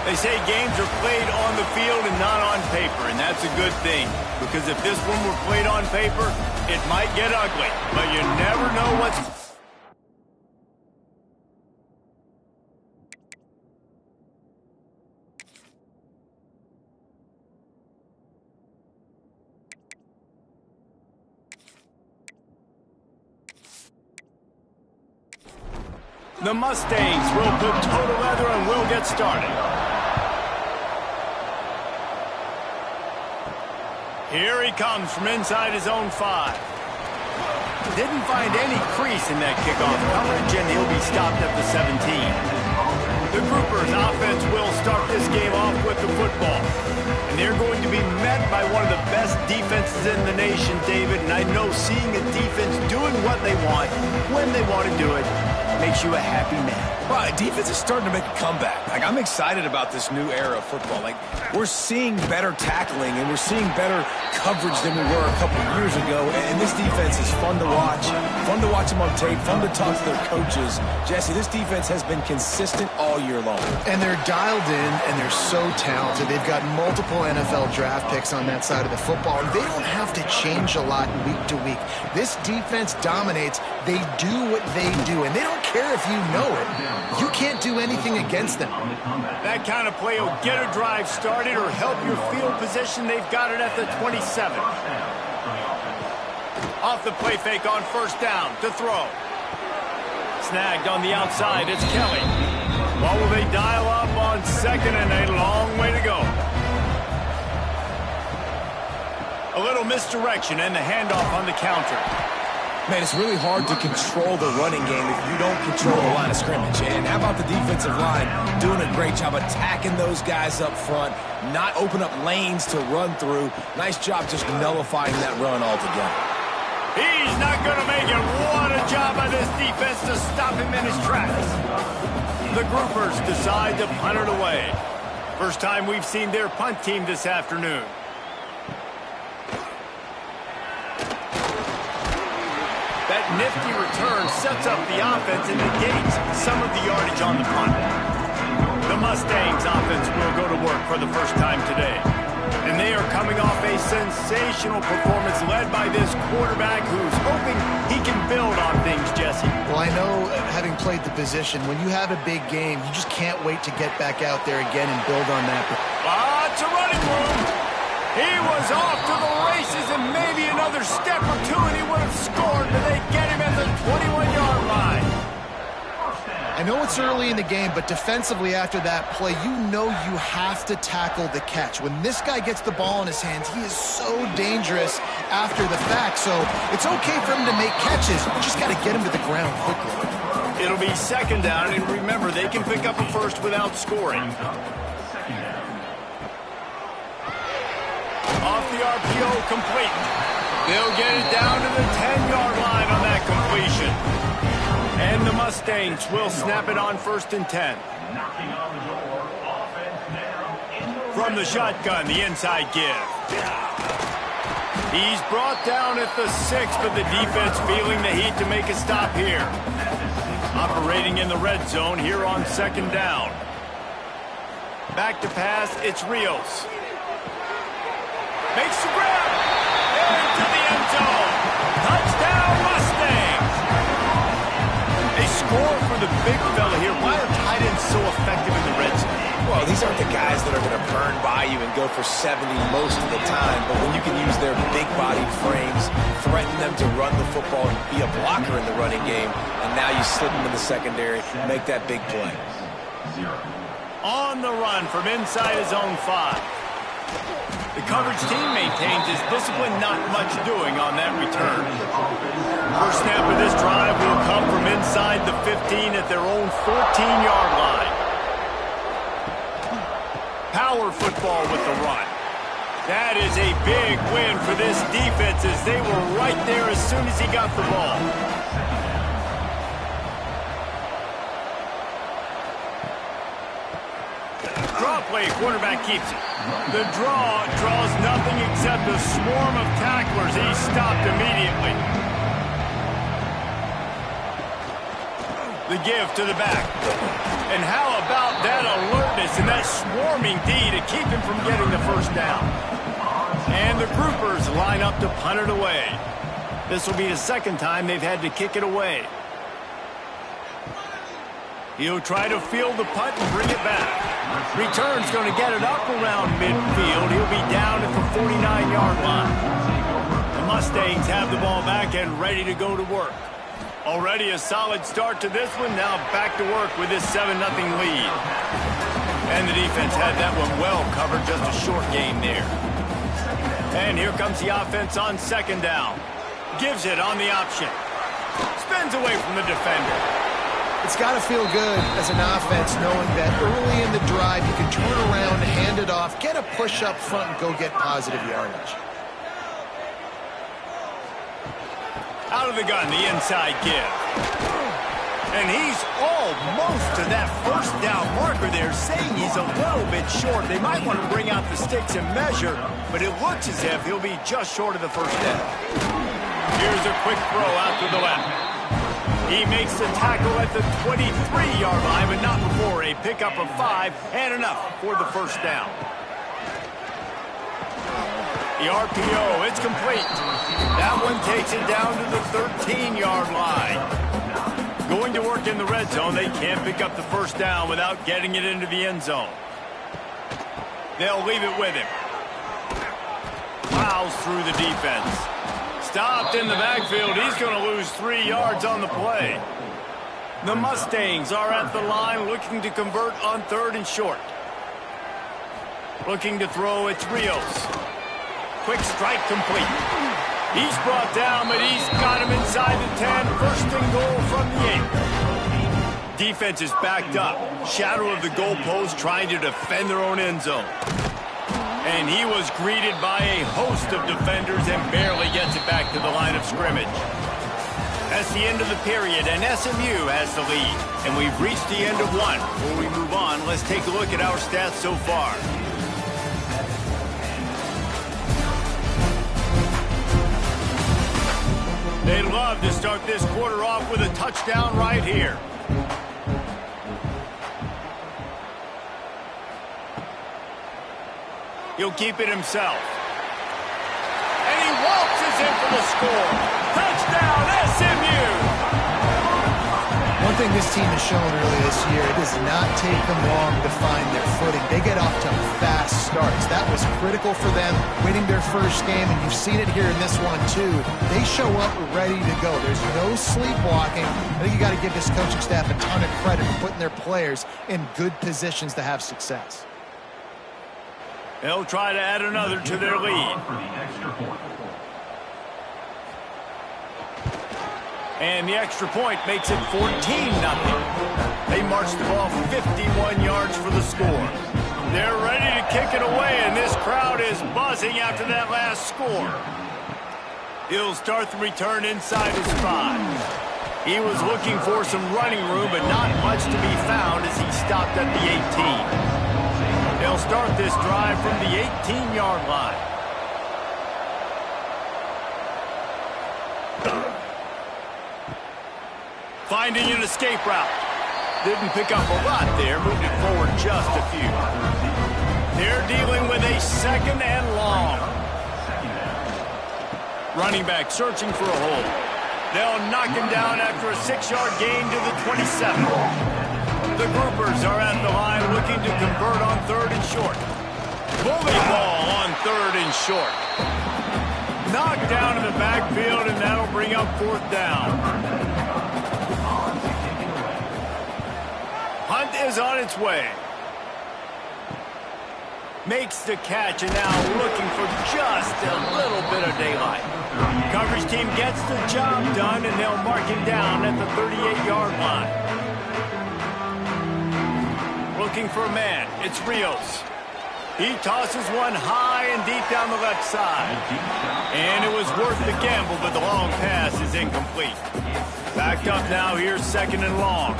They say games are played on the field and not on paper, and that's a good thing. Because if this one were played on paper, it might get ugly. But you never know what's... The Mustangs will put total leather and we'll get started. Here he comes from inside his own 5. Didn't find any crease in that kickoff coverage, and he'll be stopped at the 17. The Groupers offense will start this game off with the football. And they're going to be met by one of the best defenses in the nation, David. And I know seeing a defense doing what they want, when they want to do it, makes you a happy man. Well, defense is starting to make a comeback. I'm excited about this new era of football. We're seeing better tackling and we're seeing better coverage than we were a couple of years ago. And this defense is fun to watch. Fun to watch them on tape. Fun to talk to their coaches. Jesse, this defense has been consistent all year long. And they're dialed in and they're so talented. They've got multiple NFL draft picks on that side of the football. And they don't have to change a lot week to week. This defense dominates. They do what they do. And they don't care if you know it. You can't do anything against them. That kind of play will get a drive started or help your field position. They've got it at the 27. Off the play fake on first down to throw. Snagged on the outside, it's Kelly. What will they dial up on second and a long way to go? A little misdirection and the handoff on the counter. Man, it's really hard to control the running game if you don't control the line of scrimmage. And how about the defensive line doing a great job attacking those guys up front, not open up lanes to run through. Nice job just nullifying that run altogether. He's not going to make it. What a job by this defense to stop him in his tracks. The Groupers decide to punt it away. First time we've seen their punt team this afternoon. That nifty return sets up the offense and negates some of the yardage on the punt. The Mustangs offense will go to work for the first time today. And they are coming off a sensational performance led by this quarterback who's hoping he can build on things, Jesse. Well, I know, having played the position, when you have a big game, you just can't wait to get back out there again and build on that. Lots of running room. He was off to the races, and maybe another step or two and he would have scored, but they get him at the 21-yard line. I know it's early in the game, but defensively after that play, you know you have to tackle the catch. When this guy gets the ball in his hands, he is so dangerous after the fact. So it's okay for him to make catches. You just got to get him to the ground quickly. It'll be second down, and remember, they can pick up a first without scoring. Off the RPO, complete. They'll get it down to the 10-yard line on that completion. And the Mustangs will snap it on first and 10. From the shotgun, the inside give. He's brought down at the 6, but the defense feeling the heat to make a stop here. Operating in the red zone here on second down. Back to pass, it's Rios. Makes the grab. Into the end zone. Touchdown, Mustangs. A score for the big fella here. Why are tight ends so effective in the red zone? Well, these aren't the guys that are going to burn by you and go for 70 most of the time, but when you can use their big-bodied frames, threaten them to run the football and be a blocker in the running game, and now you slip them in the secondary, make that big play. On the run from inside his own 5. The coverage team maintains his discipline, not much doing on that return. First snap of this drive will come from inside the 15 at their own 14-yard line. Power football with the run. That is a big win for this defense as they were right there as soon as he got the ball. Draw play, quarterback keeps it. The draw draws nothing except a swarm of tacklers. He's stopped immediately. The give to the back. And how about that alertness and that swarming D to keep him from getting the first down? And the groupers line up to punt it away. This will be the second time they've had to kick it away. He'll try to field the punt and bring it back. Return's going to get it up around midfield. He'll be down at the 49-yard line. The Mustangs have the ball back and ready to go to work. Already a solid start to this one. Now back to work with this 7-0 lead. And the defense had that one well covered. Just a short game there. And here comes the offense on second down. Gives it on the option. Spins away from the defender. It's got to feel good as an offense knowing that early in the drive you can turn around, hand it off, get a push up front, and go get positive yardage. Out of the gun, the inside give. And he's almost to that first down marker there, saying he's a little bit short. They might want to bring out the sticks and measure, but it looks as if he'll be just short of the first down. Here's a quick throw out to the left. He makes the tackle at the 23-yard line, but not before a pickup of 5 and enough for the first down. The RPO, it's complete. That one takes it down to the 13-yard line. Going to work in the red zone, they can't pick up the first down without getting it into the end zone. They'll leave it with him. Plows through the defense. Stopped in the backfield. He's going to lose 3 yards on the play. The Mustangs are at the line looking to convert on 3rd and short. Looking to throw, it's Rios. Quick strike complete. He's brought down, but he's got him inside the 10. First and goal from the 8. Defense is backed up. Shadow of the goalpost trying to defend their own end zone. And he was greeted by a host of defenders and barely gets it back to the line of scrimmage. That's the end of the period, and SMU has the lead. And we've reached the end of one. Before we move on, let's take a look at our stats so far. They'd love to start this quarter off with a touchdown right here. He'll keep it himself. And he waltzes in for the score. Touchdown, SMU! One thing this team has shown early this year, it does not take them long to find their footing. They get off to fast starts. That was critical for them, winning their first game, and you've seen it here in this one too. They show up ready to go. There's no sleepwalking. I think you got to give this coaching staff a ton of credit for putting their players in good positions to have success. They'll try to add another to their lead. And the extra point makes it 14-0. They march the ball 51 yards for the score. They're ready to kick it away, and this crowd is buzzing after that last score. He'll start the return inside his 5. He was looking for some running room, but not much to be found as he stopped at the 18. They'll start this drive from the 18-yard line. Finding an escape route. Didn't pick up a lot there, moved it forward just a few. They're dealing with a 2nd and long. Running back searching for a hole. They'll knock him down after a 6-yard gain to the 27. The groupers are at the line looking to convert on 3rd and short. Bully ball on 3rd and short. Knocked down in the backfield, and that'll bring up 4th down. Hunt is on its way. Makes the catch, and now looking for just a little bit of daylight. Coverage team gets the job done, and they'll mark him down at the 38-yard line. Looking for a man. It's Rios. He tosses one high and deep down the left side. And it was worth the gamble, but the long pass is incomplete. Backed up now. Here's 2nd and long.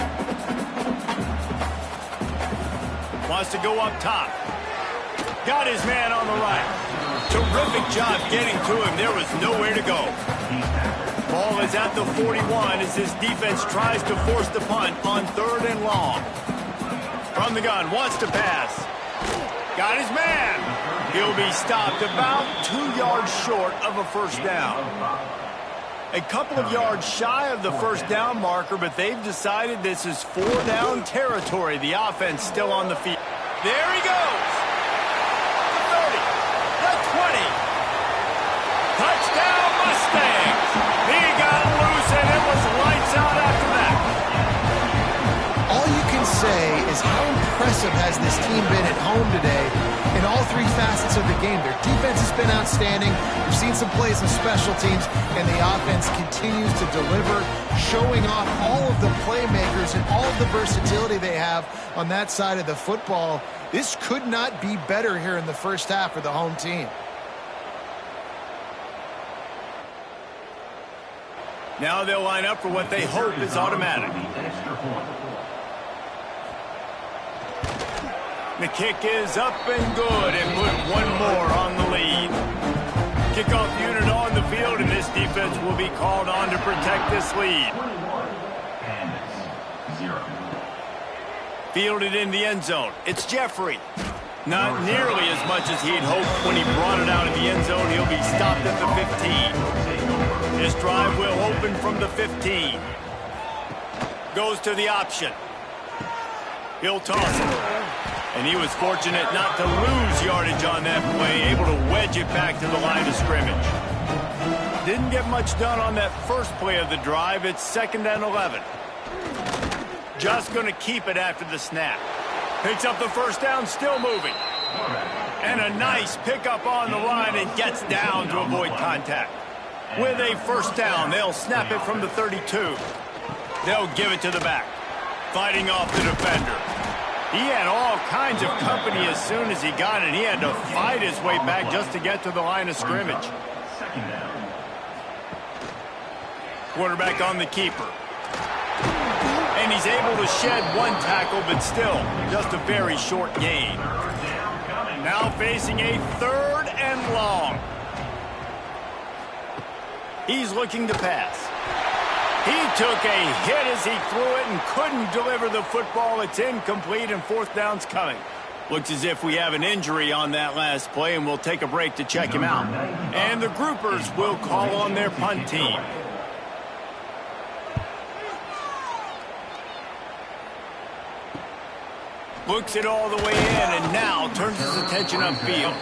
Wants to go up top. Got his man on the right. Terrific job getting to him. There was nowhere to go. Ball Ball is at the 41 as this defense tries to force the punt on 3rd and long. From the gun, wants to pass. Got his man. He'll be stopped about 2 yards short of a first down. A couple of yards shy of the first down marker, but they've decided this is 4-down territory. The offense still on the field. There he goes. The 30, the 20. Touchdown Mustangs. He got loose and it was lights out after that. All you can say is how impressive has this team been at home today in all 3 facets of the game. Their defense has been outstanding. We've seen some plays in special teams, and the offense continues to deliver, showing off all of the playmakers and all of the versatility they have on that side of the football. This could not be better here in the first half for the home team. Now they'll line up for what they hope is automatic. The kick is up and good, and put one more on the lead. Kickoff unit on the field, and this defense will be called on to protect this lead. Fielded in the end zone. It's Jeffrey. Not nearly as much as he'd hoped when he brought it out of the end zone. He'll be stopped at the 15. This drive will open from the 15. Goes to the option. He'll toss it. And he was fortunate not to lose yardage on that play, able to wedge it back to the line of scrimmage. Didn't get much done on that first play of the drive. It's 2nd and 11. Just going to keep it after the snap. Picks up the first down, still moving. And a nice pickup on the line and gets down to avoid contact. With a first down, they'll snap it from the 32. They'll give it to the back. Fighting off the defender. He had all kinds of company as soon as he got it. He had to fight his way back just to get to the line of scrimmage. Quarterback on the keeper. And he's able to shed one tackle, but still just a very short gain. Now facing a 3rd and long. He's looking to pass. He took a hit as he threw it and couldn't deliver the football. It's incomplete, and 4th down's coming. Looks as if we have an injury on that last play, and we'll take a break to check him out. And the groupers will call on their punt team. Looks it all the way in, and now turns his attention upfield.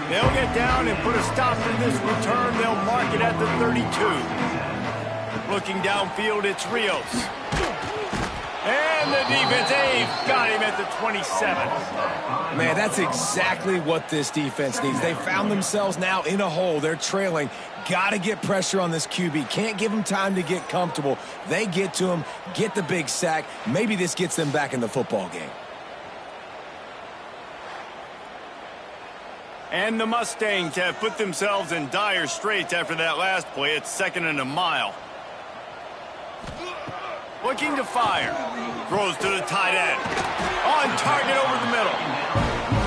They'll get down and put a stop to this return. They'll mark it at the 32. Looking downfield, it's Rios. And the defense, they've got him at the 27. Man, that's exactly what this defense needs. They found themselves now in a hole. They're trailing. Got to get pressure on this QB. Can't give him time to get comfortable. They get to him, get the big sack. Maybe this gets them back in the football game. And the Mustangs have put themselves in dire straits after that last play. It's 2nd and a mile. Looking to fire. Throws to the tight end. On target over the middle.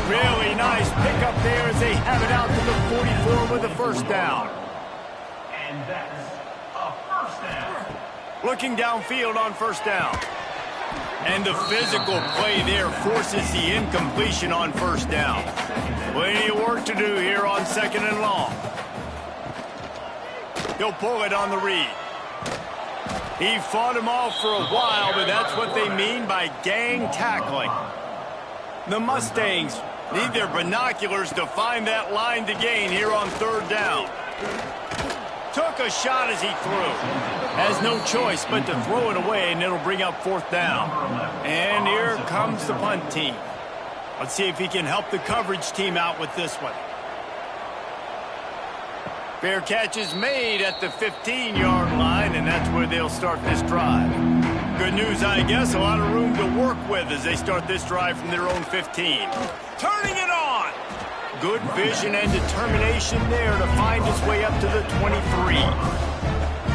Really nice pickup there as they have it out to the 44 with a first down. And that's a first down. Looking downfield on first down. And the physical play there forces the incompletion on first down. Plenty of work to do here on 2nd and long. He'll pull it on the read. He fought him off for a while, but that's what they mean by gang tackling. The Mustangs need their binoculars to find that line to gain here on 3rd down. Took a shot as he threw. Has no choice but to throw it away, and it'll bring up 4th down. And here comes the punt team. Let's see if he can help the coverage team out with this one. Fair catch is made at the 15-yard line, and that's where they'll start this drive. Good news, I guess, a lot of room to work with as they start this drive from their own 15. Turning it on! Good vision and determination there to find his way up to the 23.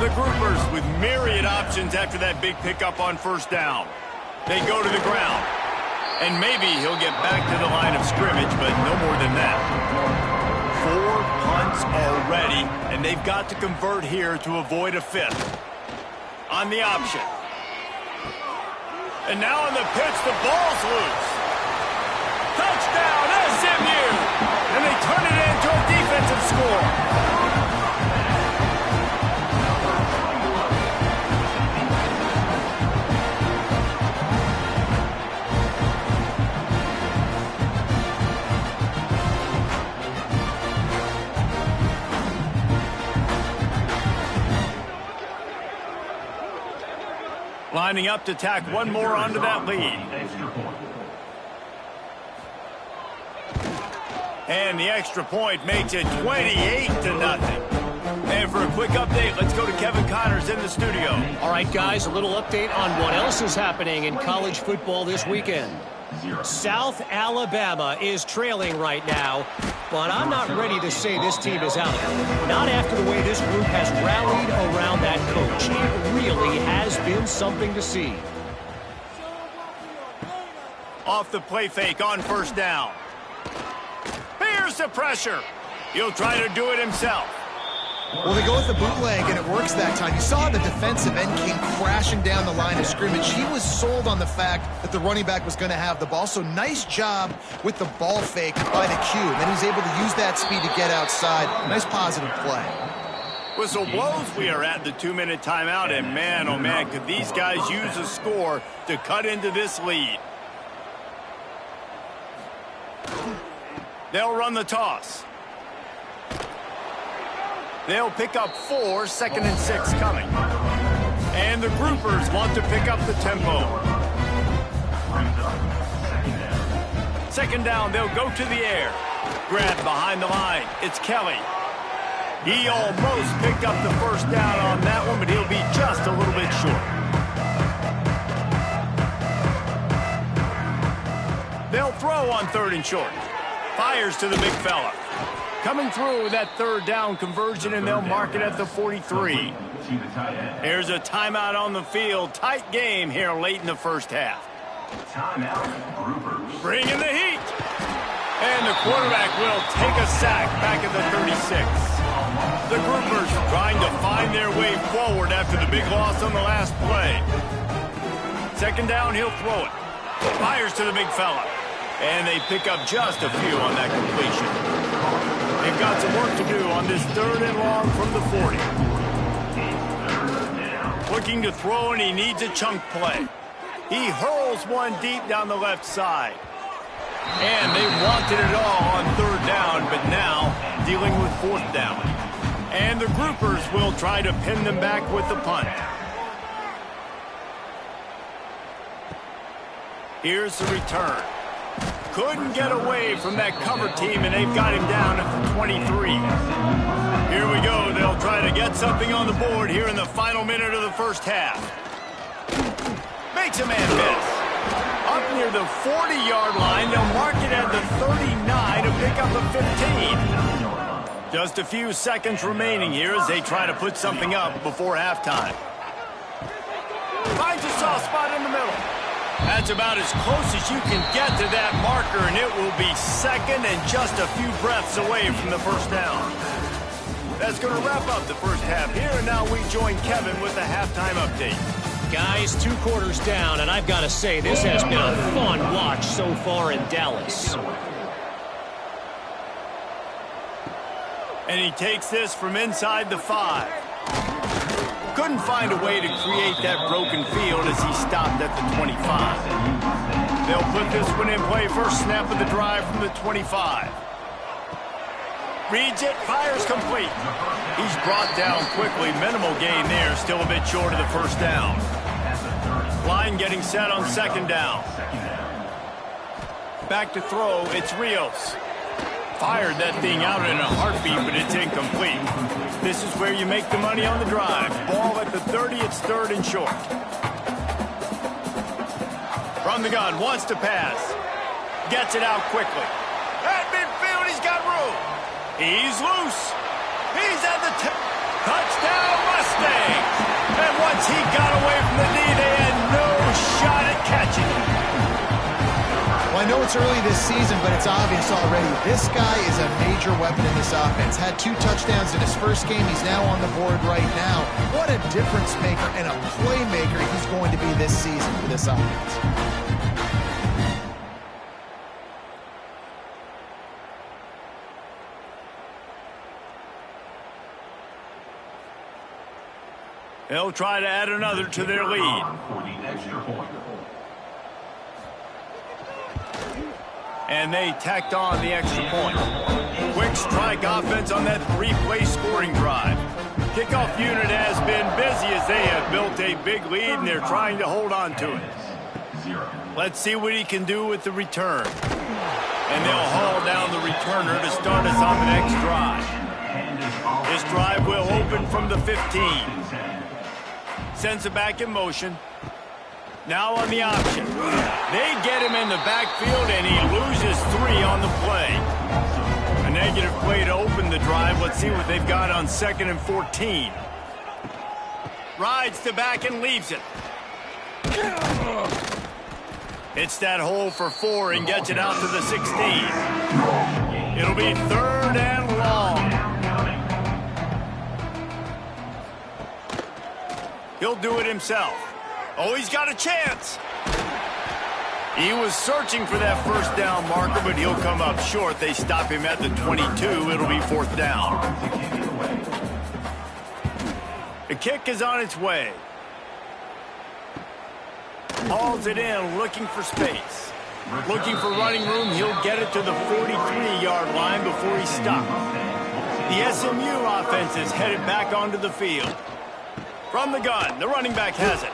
The groupers with myriad options after that big pickup on first down. They go to the ground. And maybe he'll get back to the line of scrimmage, but no more than that. 4 punt points already, and they've got to convert here to avoid a fifth. On the option. And now on the pitch, the ball's loose. Touchdown, SMU! And they turn it into a defensive score. Lining up to tack one more onto that lead. And the extra point makes it 28-0. And for a quick update, let's go to Kevin Connors in the studio. All right, guys, a little update on what else is happening in college football this weekend. South Alabama is trailing right now, but I'm not ready to say this team is out of it. Not after the way this group has rallied around that coach. It really has been something to see. Off the play fake on first down. Here's the pressure. He'll try to do it himself. Well, they go with the bootleg, and it works that time. You saw the defensive end came crashing down the line of scrimmage. He was sold on the fact that the running back was going to have the ball. So nice job with the ball fake by the Q. And then he was able to use that speed to get outside. Nice positive play. Whistle blows. We are at the 2-minute timeout, and man, oh man, could these guys use a score to cut into this lead. They'll run the toss. They'll pick up 4, 2nd and 6 coming. And the groupers want to pick up the tempo. 2nd down, they'll go to the air. Grab behind the line. It's Kelly. He almost picked up the first down on that one, but he'll be just a little bit short. They'll throw on 3rd and short. Fires to the big fella. Coming through with that 3rd down conversion, and they'll mark it at the 43. Here's a timeout on the field. Tight game here late in the first half. Bring in the heat. And the quarterback will take a sack back at the 36. The groupers trying to find their way forward after the big loss on the last play. 2nd down, he'll throw it. Fires to the big fella. And they pick up just a few on that completion. They've got some work to do on this 3rd and long from the 40. Looking to throw, and he needs a chunk play. He hurls one deep down the left side. And they wanted it all on 3rd down, but now dealing with 4th down. And the groupers will try to pin them back with the punt. Here's the return. Couldn't get away from that cover team, and they've got him down at the 23. Here we go. They'll try to get something on the board here in the final minute of the first half. Makes a man miss. Up near the 40-yard line, they'll mark it at the 39 to pick up a 15. Just a few seconds remaining here as they try to put something up before halftime. Finds a soft spot in the middle. That's about as close as you can get to that marker, and it will be 2nd and just a few breaths away from the first down. That's going to wrap up the first half here, and now we join Kevin with the halftime update. Guys, 2 quarters down, and I've got to say, this has been a fun watch so far in Dallas. And he takes this from inside the 5. Couldn't find a way to create that broken field as he stopped at the 25. They'll put this one in play. First snap of the drive from the 25. Reads it, fires complete. He's brought down quickly. Minimal gain there, still a bit short of the first down. Line getting set on 2nd down. Back to throw, it's Rios. Fired that thing out in a heartbeat, but it's incomplete. This is where you make the money on the drive. Ball at the 30, it's 3rd and short. From the gun, wants to pass. Gets it out quickly. At midfield, he's got room. He's loose. He's at the touchdown Mustangs. And once he got away from the knee, they had no shot at catching him. Well, I know know it's early this season, but it's obvious already. This guy is a major weapon in this offense. Had 2 touchdowns in his first game. He's now on the board right now. What a difference maker and a playmaker he's going to be this season for this offense. They'll try to add another to their lead. And they tacked on the extra point. Quick strike offense on that 3-play scoring drive. Kickoff unit has been busy as they have built a big lead, and they're trying to hold on to it. Let's see what he can do with the return. And they'll haul down the returner to start us on the next drive. This drive will open from the 15. Sends it back in motion. Now on the option. They get him in the backfield, and he loses 3 on the play. A negative play to open the drive. Let's see what they've got on 2nd and 14. Rides the back and leaves it. Hits that hole for 4 and gets it out to the 16. It'll be 3rd and long. He'll do it himself. Oh, he's got a chance. He was searching for that first down marker, but he'll come up short. They stop him at the 22. It'll be 4th down. The kick is on its way. Hauls it in, looking for space. Looking for running room. He'll get it to the 43-yard line before he's stopped. The SMU offense is headed back onto the field. From the gun, the running back has it.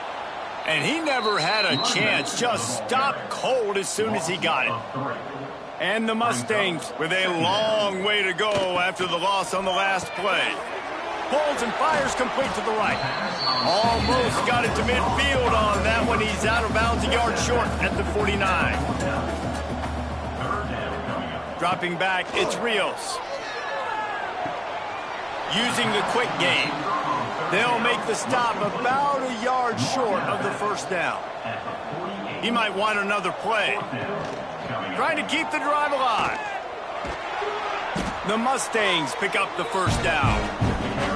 And he never had a chance, just stopped cold as soon as he got it. And the Mustangs with a long way to go after the loss on the last play. Pulls and fires complete to the right. Almost got it to midfield on that one. He's out of bounds, a yard short at the 49. Dropping back, it's Rios. Using the quick game. They'll make the stop about a yard short of the first down. He might want another play. Trying to keep the drive alive. The Mustangs pick up the first down.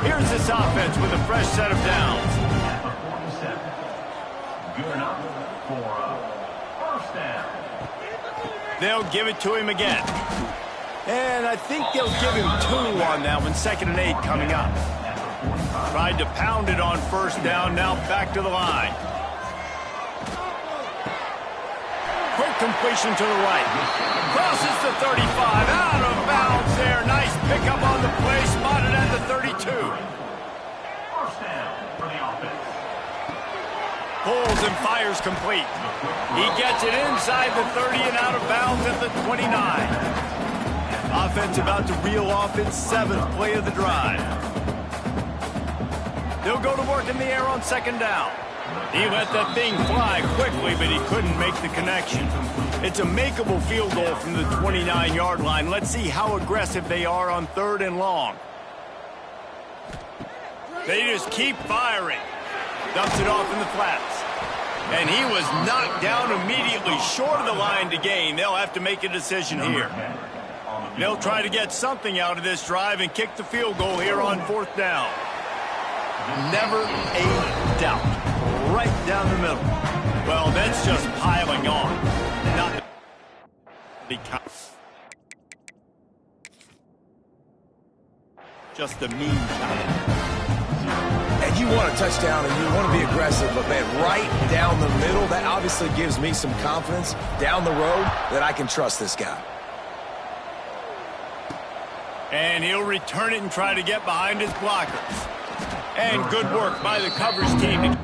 Here's this offense with a fresh set of downs. Good enough for a first down. They'll give it to him again. And I think they'll give him 2 on that one. 2nd and 8 coming up. Tried to pound it on first down, now back to the line. Quick completion to the right. Crosses the 35, out of bounds there. Nice pickup on the play, spotted at the 32. First down for the offense. Pulls and fires complete. He gets it inside the 30 and out of bounds at the 29. Offense about to reel off its 7th play of the drive. They'll go to work in the air on 2nd down. He let that thing fly quickly, but he couldn't make the connection. It's a makeable field goal from the 29-yard line. Let's see how aggressive they are on 3rd and long. They just keep firing. Dumps it off in the flats. And he was knocked down immediately short of the line to gain. They'll have to make a decision here. They'll try to get something out of this drive and kick the field goal here on 4th down. Never a doubt. Right down the middle. Well, that's just piling on. Not because just the mean kind. And you want a touchdown and you want to be aggressive, but man, right down the middle, that obviously gives me some confidence down the road that I can trust this guy. And he'll return it and try to get behind his blockers. And good work by the coverage team.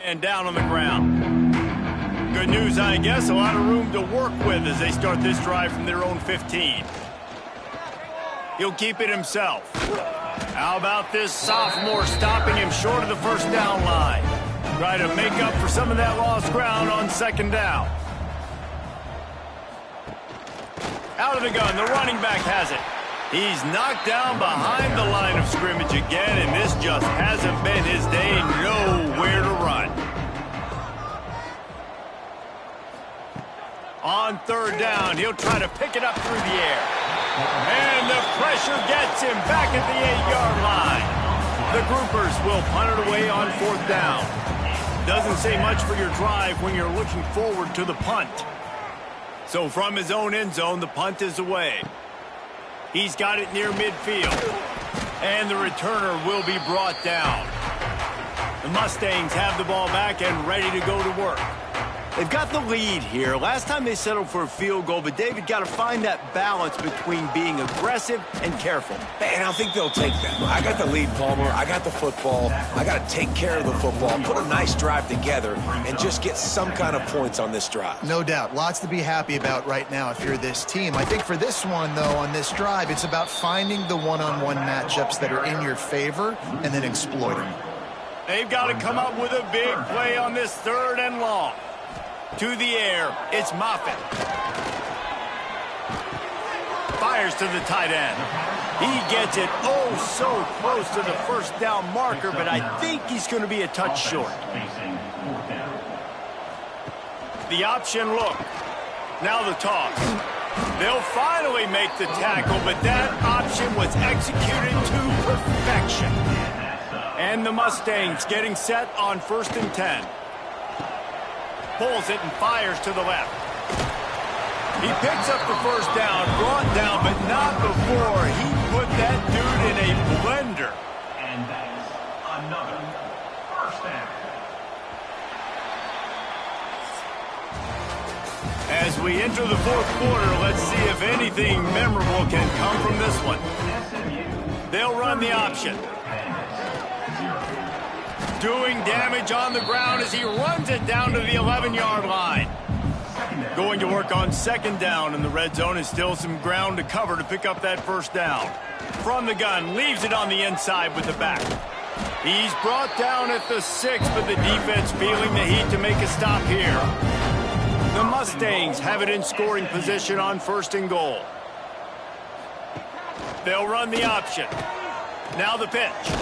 And down on the ground. Good news, I guess. A lot of room to work with as they start this drive from their own 15. He'll keep it himself. How about this sophomore stopping him short of the first down line? Try to make up for some of that lost ground on second down. Out of the gun, the running back has it. He's knocked down behind the line of scrimmage again, and this just hasn't been his day. Nowhere to run. On third down, he'll try to pick it up through the air. And the pressure gets him back at the 8-yard line. The groupers will punt it away on fourth down. Doesn't say much for your drive when you're looking forward to the punt. So from his own end zone, the punt is away. He's got it near midfield. And the returner will be brought down. The Mustangs have the ball back and ready to go to work. They've got the lead here. Last time they settled for a field goal, but David got to find that balance between being aggressive and careful. And I think they'll take that. I got the lead, Palmer. I got the football. I got to take care of the football, put a nice drive together, and just get some kind of points on this drive. No doubt. Lots to be happy about right now if you're this team. I think for this one, though, on this drive, it's about finding the one-on-one matchups that are in your favor and then exploiting them. They've got to come up with a big play on this third and long. To the air, it's Moffitt. Fires to the tight end. He gets it oh so close to the first down marker, but I think he's going to be a touch short. The option look. Now the toss. They'll finally make the tackle, but that option was executed to perfection. And the Mustangs getting set on 1st and 10. Pulls it and fires to the left. He picks up the first down, brought down, but not before he put that dude in a blender. And that is another first down. As we enter the fourth quarter, let's see if anything memorable can come from this one. They'll run the option. Doing damage on the ground as he runs it down to the 11-yard line. Going to work on second down, and the red zone is still some ground to cover to pick up that first down. From the gun, leaves it on the inside with the back. He's brought down at the 6, but the defense feeling the heat to make a stop here. The Mustangs have it in scoring position on 1st and goal. They'll run the option. Now the pitch.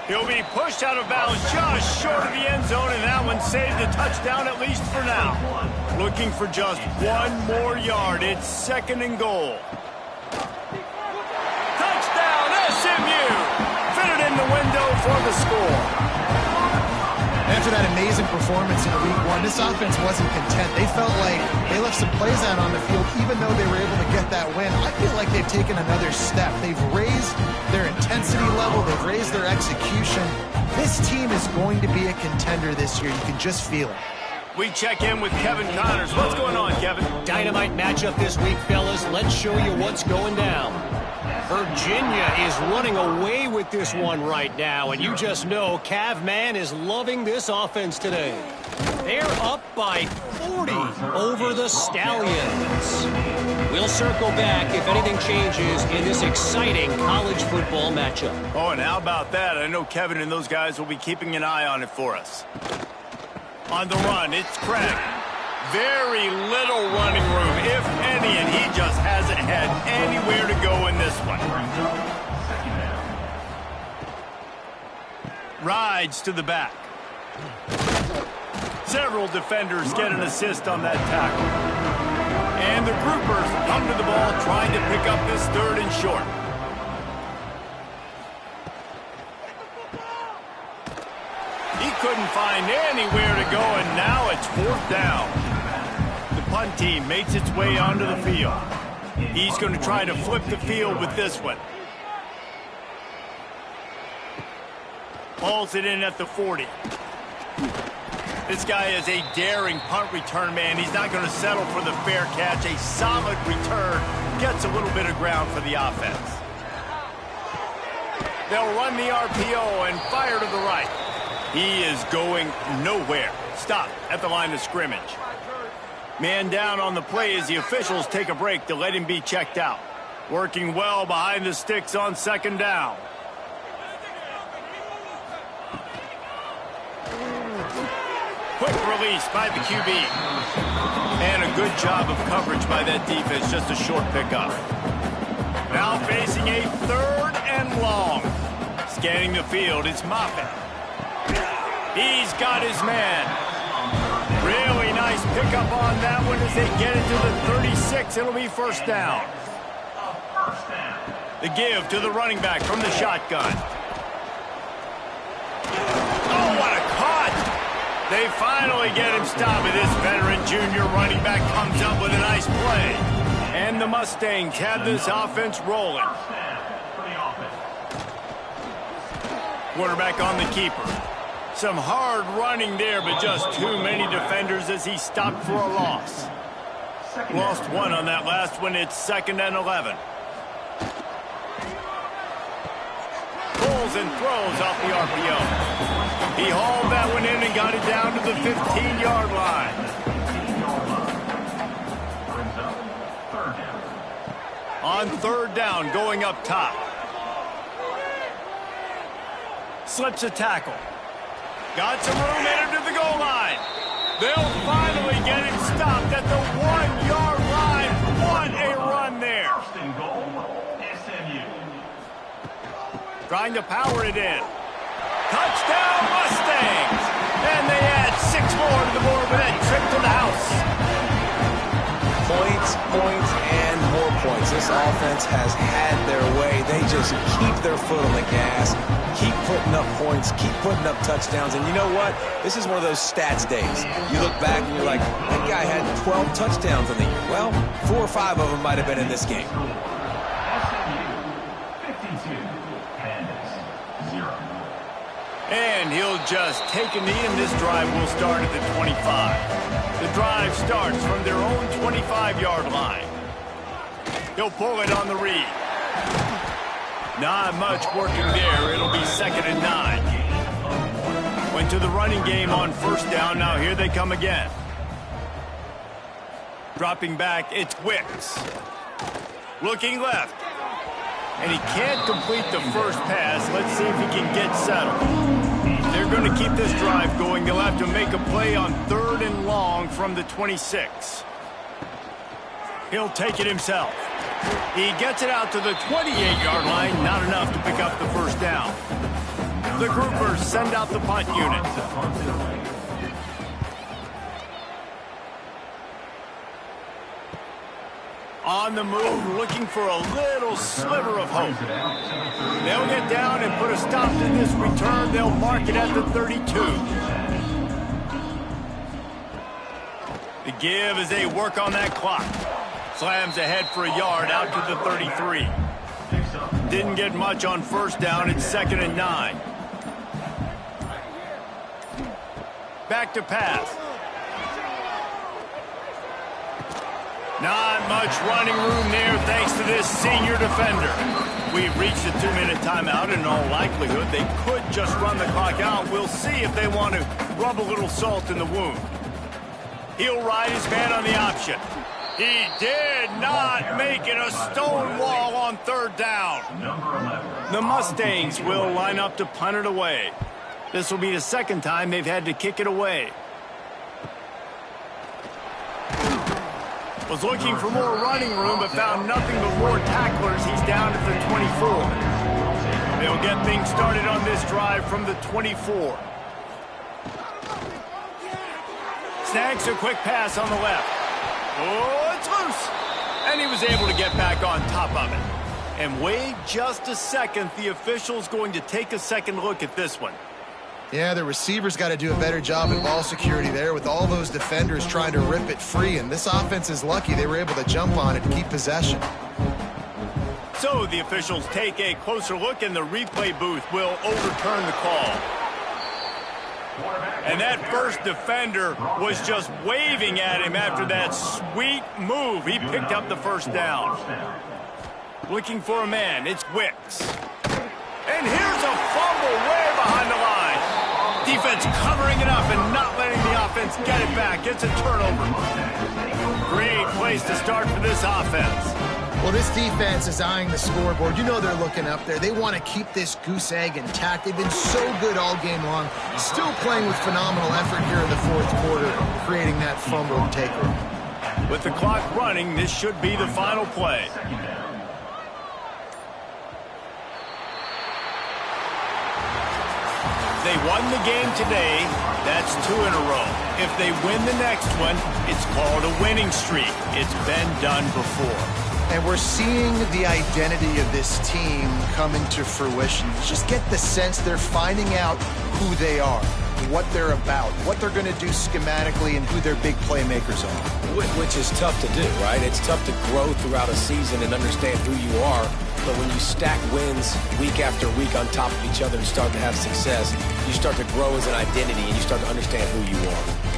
He'll be pushed out of bounds just short of the end zone, and that one saved a touchdown at least for now. Looking for just one more yard. It's 2nd and goal. Touchdown, SMU! Fitted in the window for the score. After that amazing performance in week 1, this offense wasn't content. They felt like they left some plays out on the field, even though they were able to get that win. I feel like they've taken another step. They've raised their intensity level. They've raised their execution. This team is going to be a contender this year. You can just feel it. We check in with Kevin Connors. What's going on, Kevin? Dynamite matchup this week, fellas. Let's show you what's going down. Virginia is running away with this one right now, and you just know Cav Man is loving this offense today. They're up by 40 over the Stallions. We'll circle back if anything changes in this exciting college football matchup. Oh, and how about that? I know Kevin and those guys will be keeping an eye on it for us. On the run, it's Craig. Very little running room, if any, and he just hasn't had anywhere to go in this one. Rides to the back. Several defenders get an assist on that tackle. And the groupers come to the ball trying to pick up this 3rd and short. He couldn't find anywhere to go, and now it's 4th down. The punt team makes its way onto the field. He's going to try to flip the field with this one. Hauls it in at the 40. This guy is a daring punt return man. He's not going to settle for the fair catch. A solid return gets a little bit of ground for the offense. They'll run the RPO and fire to the right. He is going nowhere. Stop at the line of scrimmage. Man down on the play as the officials take a break to let him be checked out. Working well behind the sticks on second down. Quick release by the QB. And a good job of coverage by that defense. Just a short pickup. Now facing a 3rd and long. Scanning the field, it's Moffitt. He's got his man. Really nice pickup on that one as they get it to the 36. It'll be first down. The give to the running back from the shotgun. Oh, what a cut! They finally get him stopped, and this veteran junior running back comes up with a nice play. And the Mustangs have this offense rolling. Quarterback on the keeper. Some hard running there, but just too many defenders as he stopped for a loss. Lost one on that last one. It's 2nd and 11. Pulls and throws off the RPO. He hauled that one in and got it down to the 15-yard line. On 3rd down, going up top. Slips a tackle. Got some room in him to the goal line. They'll finally get him stopped at the 1-yard line. What a run there. First and goal, SMU. Trying to power it in. Touchdown Mustangs! And they add 6 more to the board with that trip to the house. Points, points, and more points. This offense has had their way. They just keep their foot on the gas, keep putting up points, keep putting up touchdowns. And you know what? This is one of those stats days. You look back and you're like, that guy had 12 touchdowns in the year. Well, 4 or 5 of them might have been in this game. And he'll just take a knee, and this drive will start at the 25. The drive starts from their own 25-yard line. He'll pull it on the read. Not much working there. It'll be 2nd and 9. Went to the running game on 1st down. Now here they come again. Dropping back, it's Wicks. Looking left. And he can't complete the first pass. Let's see if he can get settled. They're going to keep this drive going. They'll have to make a play on 3rd and long from the 26. He'll take it himself. He gets it out to the 28-yard line. Not enough to pick up the first down. The groupers send out the punt unit. On the move, looking for a little sliver of hope. They'll get down and put a stop to this return. They'll mark it at the 32. The give as they work on that clock. Slams ahead for a yard out to the 33. Didn't get much on 1st down. It's 2nd and 9. Back to pass. Not much running room there thanks to this senior defender. We've reached a 2-minute timeout, and in all likelihood, they could just run the clock out. We'll see if they want to rub a little salt in the wound. He'll ride his man on the option. He did not make it a stone wall on 3rd down. The Mustangs will line up to punt it away. This will be the 2nd time they've had to kick it away. Was looking for more running room, but found nothing but more tacklers. He's down at the 24. They'll get things started on this drive from the 24. Snags a quick pass on the left. Oh, it's loose. And he was able to get back on top of it. And wait just a second. The official's going to take a second look at this one. Yeah, the receivers got to do a better job at ball security there with all those defenders trying to rip it free. And this offense is lucky they were able to jump on it and keep possession. So the officials take a closer look, and the replay booth will overturn the call. And that first defender was just waving at him after that sweet move. He picked up the first down. Looking for a man, it's Wicks. And here's a fumble way behind the line. Defense covering it up and not letting the offense get it back. Gets a turnover. Great place to start for this offense. Well, this defense is eyeing the scoreboard. You know they're looking up there. They want to keep this goose egg intact. They've been so good all game long. Still playing with phenomenal effort here in the fourth quarter, creating that fumble takeaway. With the clock running, this should be the final play. They won the game today. That's 2 in a row. If they win the next one, it's called a winning streak. It's been done before. And we're seeing the identity of this team come into fruition. You just get the sense they're finding out who they are, what they're about, what they're going to do schematically, and who their big playmakers are. Which is tough to do, right? It's tough to grow throughout a season and understand who you are. But when you stack wins week after week on top of each other and start to have success, you start to grow as an identity and you start to understand who you are.